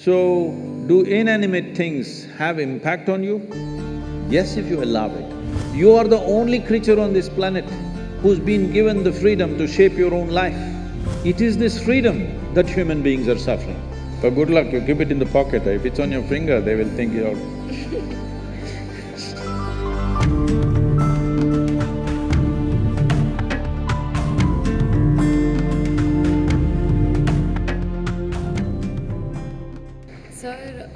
So, do inanimate things have impact on you? Yes, if you allow it. You are the only creature on this planet who's been given the freedom to shape your own life. It is this freedom that human beings are suffering. For good luck, you keep it in the pocket. If it's on your finger, they will think you're… Sir,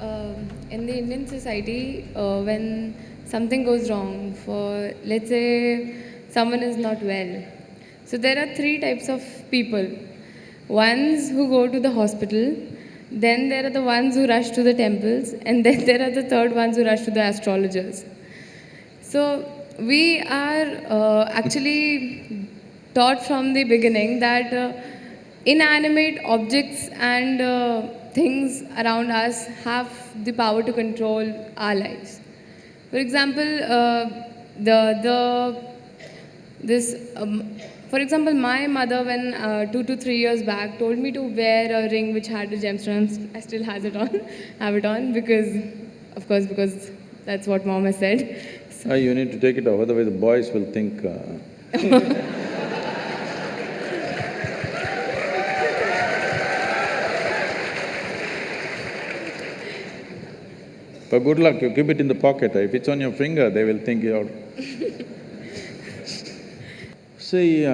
in the Indian society, when something goes wrong, for let's say someone is not well, so there are three types of people. Ones who go to the hospital, then there are the ones who rush to the temples, and then there are the third ones who rush to the astrologers. So we are actually taught from the beginning that inanimate objects and things around us have the power to control our lives. For example, the this for example, my mother, when 2 to 3 years back, told me to wear a ring which had the gemstones. I still has it on, have it on because, of course, because that's what mom has said. You need to take it off, otherwise the boys will think For good luck, you keep it in the pocket. If it's on your finger, they will think you're… See,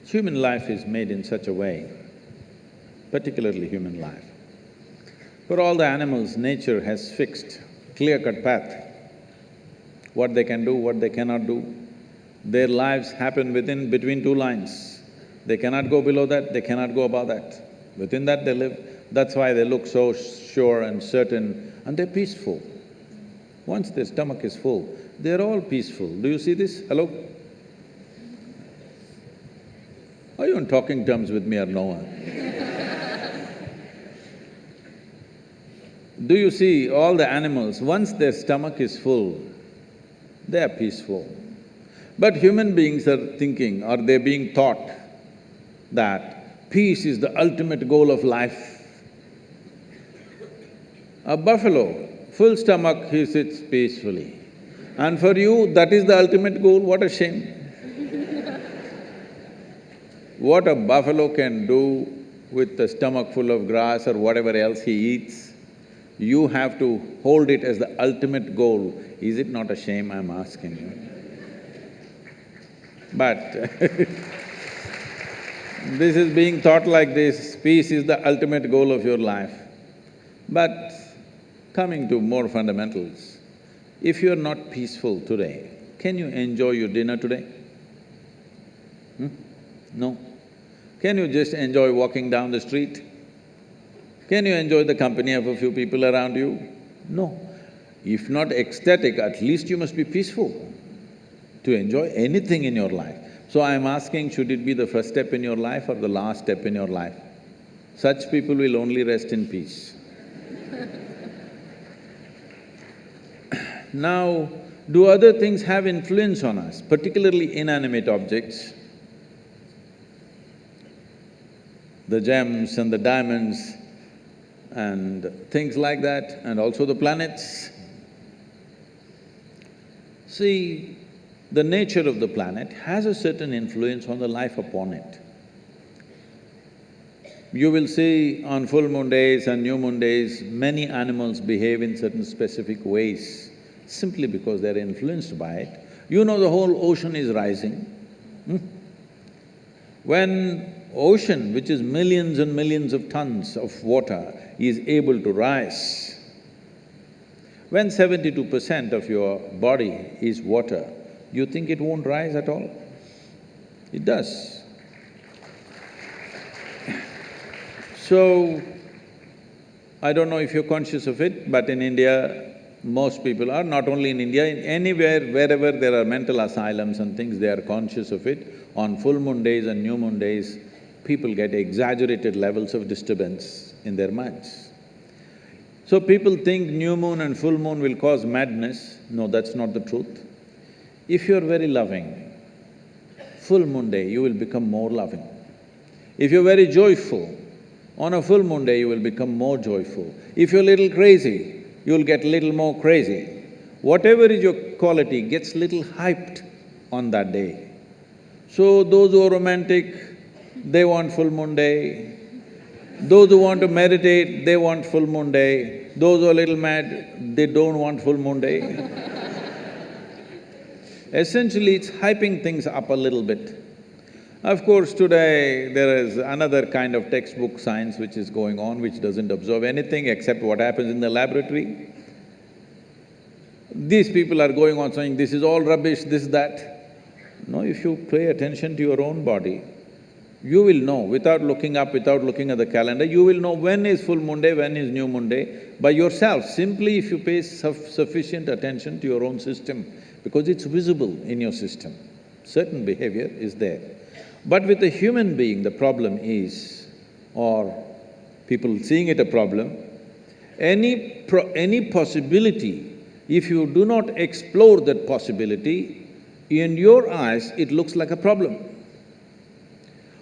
human life is made in such a way, particularly human life. For all the animals, nature has fixed clear-cut path, what they can do, what they cannot do. Their lives happen between two lines. They cannot go below that, they cannot go above that. Within that they live. That's why they look so sure and certain, and they're peaceful. Once their stomach is full, they're all peaceful. Do you see this? Hello? Are you on talking terms with me or no one? Do you see all the animals, once their stomach is full, they are peaceful. But human beings are thinking, or they're being taught that peace is the ultimate goal of life. A buffalo, full stomach, he sits peacefully. And for you, that is the ultimate goal, what a shame. What a buffalo can do with a stomach full of grass or whatever else he eats, you have to hold it as the ultimate goal. Is it not a shame, I'm asking you? But this is being taught like this, peace is the ultimate goal of your life. But coming to more fundamentals, if you're not peaceful today, can you enjoy your dinner today? No. Can you just enjoy walking down the street? Can you enjoy the company of a few people around you? No. If not ecstatic, at least you must be peaceful to enjoy anything in your life. So I'm asking, should it be the first step in your life or the last step in your life? Such people will only rest in peace. Now, do other things have influence on us, particularly inanimate objects? The gems and the diamonds and things like that, and also the planets. See, the nature of the planet has a certain influence on the life upon it. You will see on full moon days and new moon days, many animals behave in certain specific ways, simply because they're influenced by it. You know the whole ocean is rising. When ocean, which is millions and millions of tons of water, is able to rise, when 72% of your body is water, you think it won't rise at all? It does. So, I don't know if you're conscious of it, but in India, most people are, not only in India, in anywhere, wherever there are mental asylums and things, they are conscious of it. On full moon days and new moon days, people get exaggerated levels of disturbance in their minds. So people think new moon and full moon will cause madness. No, that's not the truth. If you're very loving, full moon day you will become more loving. If you're very joyful, On a full moon day, you will become more joyful. If you're a little crazy, you'll get little more crazy. Whatever is your quality gets little hyped on that day. So those who are romantic, they want full moon day. Those who want to meditate, they want full moon day. Those who are a little mad, they don't want full moon day. Essentially, it's hyping things up a little bit. Of course, today there is another kind of textbook science which is going on, which doesn't observe anything except what happens in the laboratory. These people are going on saying, this is all rubbish, this, that. No, if you pay attention to your own body, you will know, without looking up, without looking at the calendar, you will know when is full moon day, when is new moon day, by yourself, simply if you pay sufficient attention to your own system, because it's visible in your system. Certain behavior is there. But with a human being, the problem is, or people seeing it a problem, any possibility, if you do not explore that possibility, in your eyes, it looks like a problem.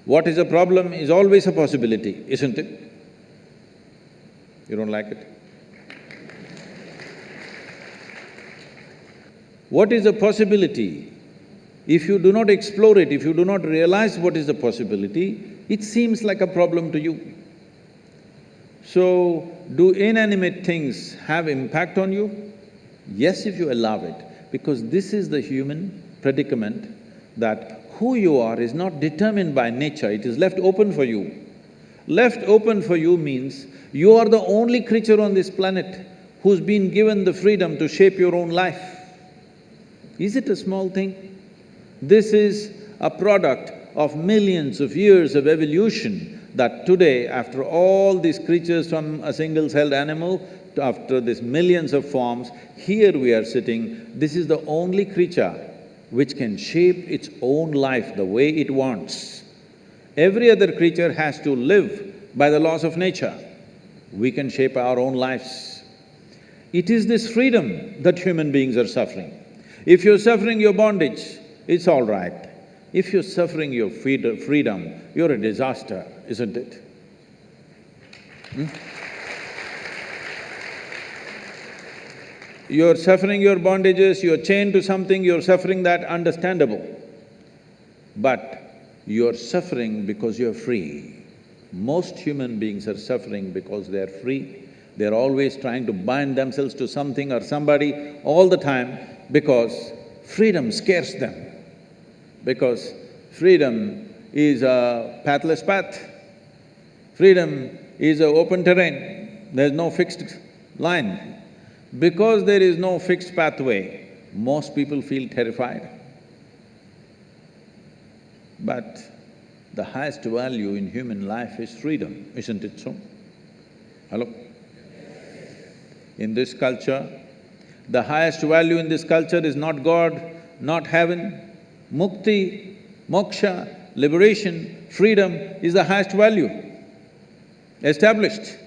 What is a problem is always a possibility, isn't it? You don't like it? What is a possibility? If you do not explore it, if you do not realize what is the possibility, it seems like a problem to you. So, do inanimate things have impact on you? Yes, if you allow it, because this is the human predicament that who you are is not determined by nature, it is left open for you. Left open for you means you are the only creature on this planet who's been given the freedom to shape your own life. Is it a small thing? This is a product of millions of years of evolution that today, after all these creatures from a single-celled animal, after these millions of forms, here we are sitting, this is the only creature which can shape its own life the way it wants. Every other creature has to live by the laws of nature. We can shape our own lives. It is this freedom that human beings are suffering. If you're suffering your bondage, it's all right. If you're suffering your freedom, you're a disaster, isn't it? You're suffering your bondages, you're chained to something, you're suffering that, understandable. But you're suffering because you're free. Most human beings are suffering because they're free. They're always trying to bind themselves to something or somebody all the time because freedom scares them. Because freedom is a pathless path. Freedom is an open terrain, there's no fixed line. Because there is no fixed pathway, most people feel terrified. But the highest value in human life is freedom, isn't it so? Hello? In this culture, the highest value in this culture is not God, not heaven. Mukti, moksha, liberation, freedom is the highest value. Established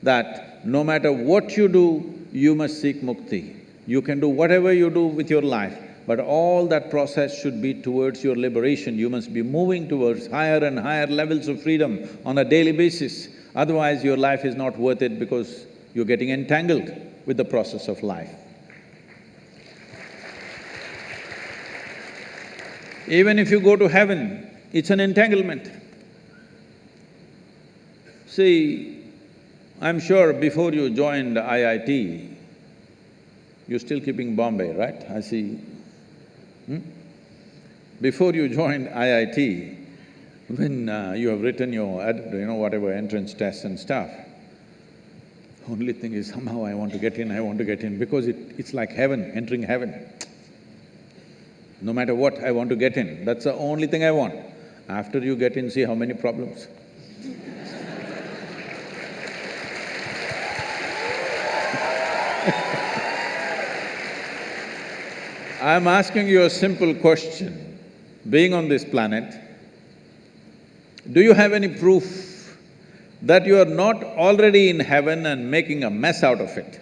that no matter what you do, you must seek mukti. You can do whatever you do with your life, but all that process should be towards your liberation. You must be moving towards higher and higher levels of freedom on a daily basis. Otherwise, your life is not worth it because you're getting entangled with the process of life. Even if you go to heaven, it's an entanglement. See, I'm sure before you joined IIT, you're still keeping Bombay, right? I see. Before you joined IIT, when you have written your whatever entrance tests and stuff, only thing is somehow I want to get in, because it's like heaven, entering heaven. No matter what, I want to get in, that's the only thing I want. After you get in, see how many problems. I'm asking you a simple question. Being on this planet, do you have any proof that you are not already in heaven and making a mess out of it?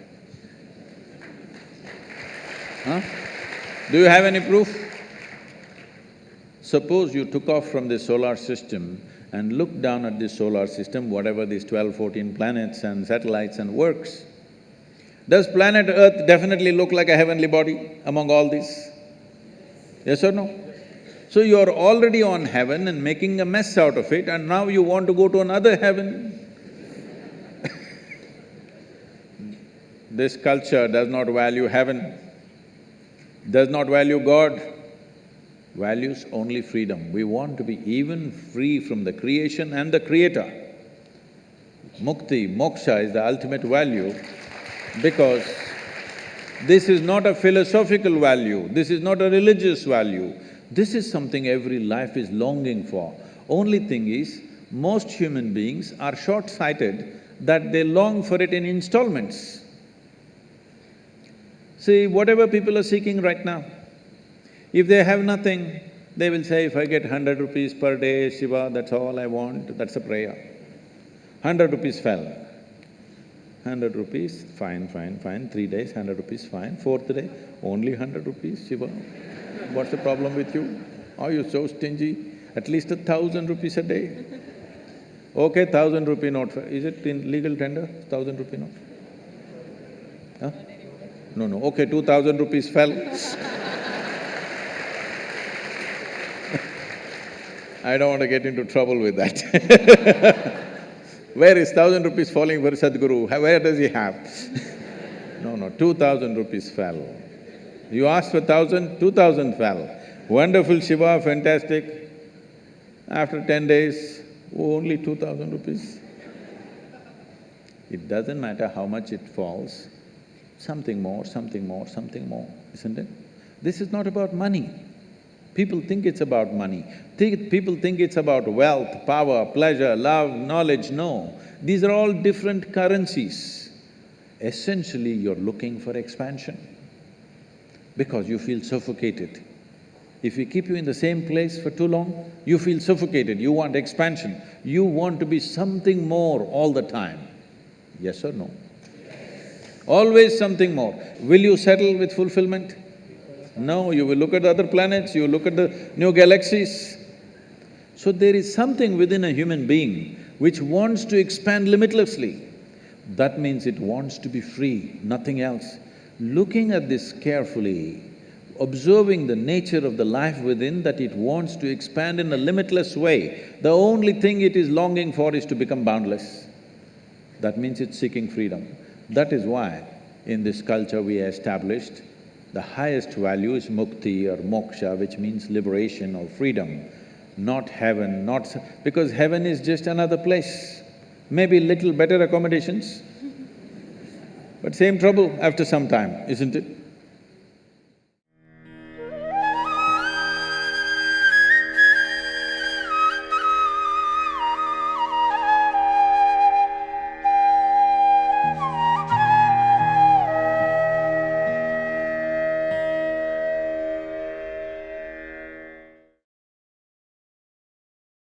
Huh? Do you have any proof? Suppose you took off from the solar system and looked down at the solar system, whatever these 12, 14 planets and satellites and works, does planet Earth definitely look like a heavenly body among all these? Yes or no? So you're already on heaven and making a mess out of it, and now you want to go to another heaven. This culture does not value heaven, does not value God, values only freedom. We want to be even free from the creation and the creator. Mukti, moksha is the ultimate value because this is not a philosophical value, this is not a religious value, this is something every life is longing for. Only thing is, most human beings are short-sighted that they long for it in installments. See, whatever people are seeking right now, if they have nothing, they will say, if I get 100 rupees per day, Shiva, that's all I want, that's a prayer. 100 rupees fell. 100 rupees, fine, 3 days, 100 rupees, fine. 4th day, only 100 rupees, Shiva. What's the problem with you? Are you so stingy? At least 1,000 rupees a day. Okay, 1,000 rupee note, is it in legal tender, 1,000 rupee note? Huh? No, okay, 2,000 rupees fell. I don't want to get into trouble with that. Where is 1,000 rupees falling for Sadguru? Where does he have? No, 2,000 rupees fell. You asked for 1,000, 2,000 fell. Wonderful Shiva, fantastic. After 10 days, only 2,000 rupees. It doesn't matter how much it falls, something more, isn't it? This is not about money. People think it's about money. People think it's about wealth, power, pleasure, love, knowledge. No, these are all different currencies. Essentially, you're looking for expansion because you feel suffocated. If we keep you in the same place for too long, you feel suffocated, you want expansion. You want to be something more all the time. Yes or no? Always something more. Will you settle with fulfillment? No, you will look at the other planets, you will look at the new galaxies. So there is something within a human being which wants to expand limitlessly. That means it wants to be free, nothing else. Looking at this carefully, observing the nature of the life within, that it wants to expand in a limitless way, the only thing it is longing for is to become boundless. That means it's seeking freedom. That is why in this culture we established the highest value is mukti or moksha, which means liberation or freedom, not heaven, because heaven is just another place. Maybe little better accommodations, but same trouble after some time, isn't it?